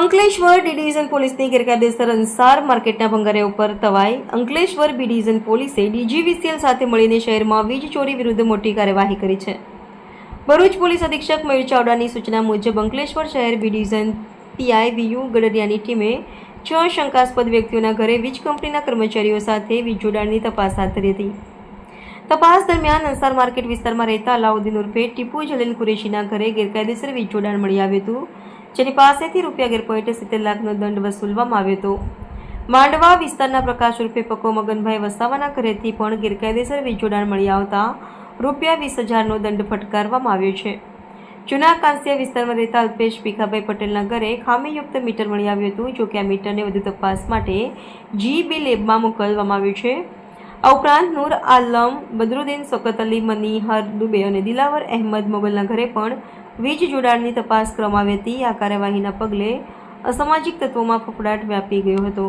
Ankleshwar D division પોલીસની ગેરકાયદેસર અંસાર માર્કેટના ભંગારિયા ઉપર તવાઈ. અંકલેશ્વર બી ડિવિઝન પોલીસે ડીજીવીસીએલ સાથે મળીને શહેરમાં વીજ ચોરી વિરુદ્ધ મોટી કાર્યવાહી કરી છે. ભરૂચ પોલીસ અધિક્ષક મયુર ચાવડાની સૂચના મુજબ અંકલેશ્વર શહેર બી ડિવિઝન પીઆઈ વીયુ ગડરિયાની ટીમે 6 શંકાસ્પદ વ્યક્તિઓના ઘરે વીજ કંપનીના કર્મચારીઓ સાથે વીજ જોડાણની તપાસ હાથ ધરી હતી. તપાસ દરમિયાન અંસાર માર્કેટ વિસ્તારમાં રહેતા અલાઉદ્દીન ઉર્ફે ટીપુ જલીલ કુરેશીના ઘરે ગેરકાયદેસર વીજ જોડાણ મળી આવ્યું હતું, જેની પાસેથી ₹11.70 લાખનો દંડ વસૂલવામાં આવ્યો હતો. માંડવા વિસ્તારના પ્રકાશ ઉર્ફે પકો મગનભાઈ વસાવાના ઘરેથી પણ ગેરકાયદેસર વીજ જોડાણ મળી આવતા ₹20,000નો દંડ ફટકારવામાં આવ્યો છે. જૂના કાંસિયા વિસ્તારમાં રહેતા અલ્પેશ ભીખાભાઈ પટેલના ઘરે ખામીયુક્ત મીટર મળી આવ્યું હતું, જો કે આ મીટરને વધુ તપાસ માટે જીબી લેબમાં મોકલવામાં આવ્યું છે. આ ઉપરાંત નૂર આલમ, બદરુદ્દીન, શૌકત અલી, મનીહર દુબે અને દિલાવર અહેમદ મોગલના ઘરે પણ વીજ જોડાણની તપાસ કરવામાં આવી હતી. આ કાર્યવાહીના પગલે અસામાજિક તત્વોમાં ફફડાટ વ્યાપી ગયો હતો.